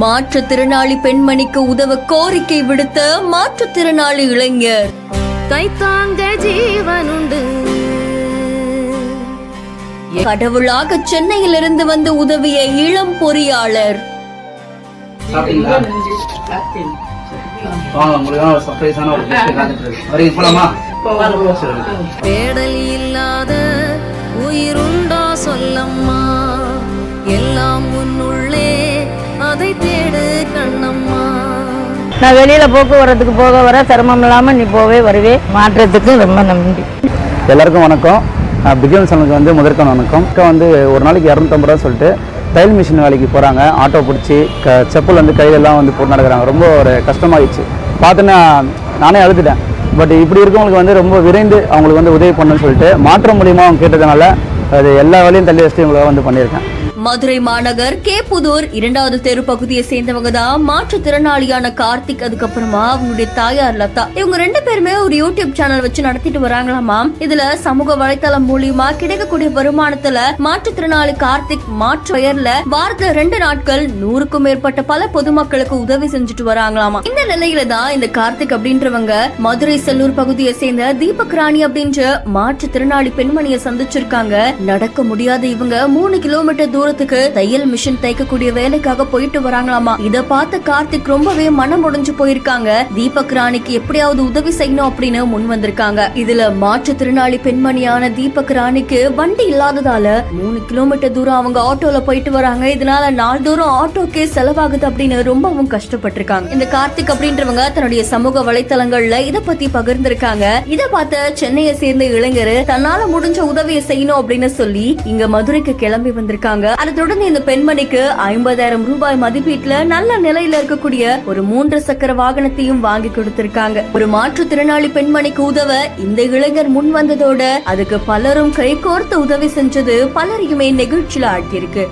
மாற்றுத்திறனாளி பெண்மணிக்கு உதவ கோரிக்கை விடுத்த மாற்றுத்திறனாளி இளைஞர். கைத்தாங்க ஜீவனுண்டு. கடவுளாக சென்னையிலிருந்து வந்து உதவிய இளம் பொறியாளர். தேடல் இல்லாத உயிருண்டா சொல்லம்மா, எல்லாம் உன்னுள்ளே அதை தேடு கண்ணம்மா. நான் வெளியில போக்குவரத்துக்கு போக வர சிரமம் இல்லாம நீ போவே வருவே. மாற்றத்துக்கு ரொம்ப நன்றி. எல்லாருக்கும் வணக்கம். பிகின் சேனலுக்கு வந்து முதற்கான வணக்கம். வந்து ஒரு நாளைக்கு 250 ரூபா சொல்லிட்டு தையல் மிஷின் வேலைக்கு போகிறாங்க. ஆட்டோ பிடிச்சி செப்பல் வந்து கையிலெல்லாம் வந்து போட்டு நடக்கிறாங்க. ரொம்ப ஒரு கஷ்டமாகிடுச்சு. பார்த்தோன்னா நானே அழுதுட்டேன். பட் இப்படி இருக்கவங்களுக்கு வந்து ரொம்ப விரைந்து அவங்களுக்கு வந்து உதவி பண்ணணும்னு சொல்லிட்டு மாற்றம் மூலியமாக அவங்க கேட்டதுனால அது எல்லா வேலையும் தள்ளி வச்சுட்டு இவங்களை வந்து பண்ணியிருக்கேன். மதுரை மாநகர் கேப்புதூர் 2வது தெரு பகுதியை சேர்ந்தவங்க தான் மாற்றுத்திறனாளியான கார்த்திக், அதுக்கப்புறமா அவங்களுடைய தாயார் லதா. இவங்க 2 பேருமே ஒரு யூடியூப் சேனல் வச்சு நடத்திட்டு வராங்களாமா. இதுல சமூக வலைத்தளம் மூலியமா கிடைக்கக்கூடிய வருமானத்துல மாற்றுத்திறனாளி கார்த்திக் மாற்று பெயர்ல வாரத்துல 2 நாட்கள் 100க்கும் மேற்பட்ட பல பொதுமக்களுக்கு உதவி செஞ்சுட்டு வராங்களாமா. இந்த நிலையில தான் இந்த கார்த்திக் அப்படின்றவங்க மதுரை செல்லூர் பகுதியை சேர்ந்த தீபக் ராணி அப்படின்ற மாற்றுத்திறனாளி பெண்மணியை சந்திச்சிருக்காங்க. நடக்க முடியாத இவங்க 3 கிலோமீட்டர் தூரத்துக்கு தையல் மிஷின் தைக்கக்கூடிய வேலைக்காக போயிட்டு வராங்களாமா. இத பார்த்த கார்த்திக் ரொம்பவே மனம் உடைஞ்சு போயிருக்காங்க. தீபக் ராணிக்கு எப்படியாவது உதவி செய்யணும் அப்படின்னு முன் வந்திருக்காங்க. இதுல மாற்றுத்திறனாளி பெண்மணியான தீபக் ராணிக்கு வண்டி இல்லாததால 3 கிலோமீட்டர் தூரம் அவங்க ஆட்டோல போயிட்டு வராங்க. இதனால நாள்தோறும் ஆட்டோக்கே செலவாகுது அப்படின்னு ரொம்பவும் கஷ்டப்பட்டிருக்காங்க. இந்த கார்த்திக் அப்படின்றவங்க தன்னுடைய சமூக வலைத்தளங்கள்ல இத பத்தி பகிர்ந்திருக்காங்க. இத பார்த்த சென்னையை சேர்ந்த இளைஞர் தன்னால முடிஞ்ச உதவியை செய்யணும் அப்படின்னு சொல்லி இங்க மதுரைக்கு கிளம்பி வந்திருக்காங்க. அதை தொடர்ந்து இந்த பெண்மணிக்கு 50,000 ரூபாய் மதிப்பீட்டுல நல்ல நிலையில இருக்கக்கூடிய ஒரு 3 சக்கர வாகனத்தையும் வாங்கி கொடுத்திருக்காங்க. ஒரு மாற்றுத்திறனாளி பெண்மணிக்கு உதவ இந்த இளைஞர் முன் வந்ததோட அதுக்கு பலரும் கை கோர்த்து உதவி செஞ்சது பலரையுமே நெகிழ்ச்சியில ஆழ்த்தியிருக்கு.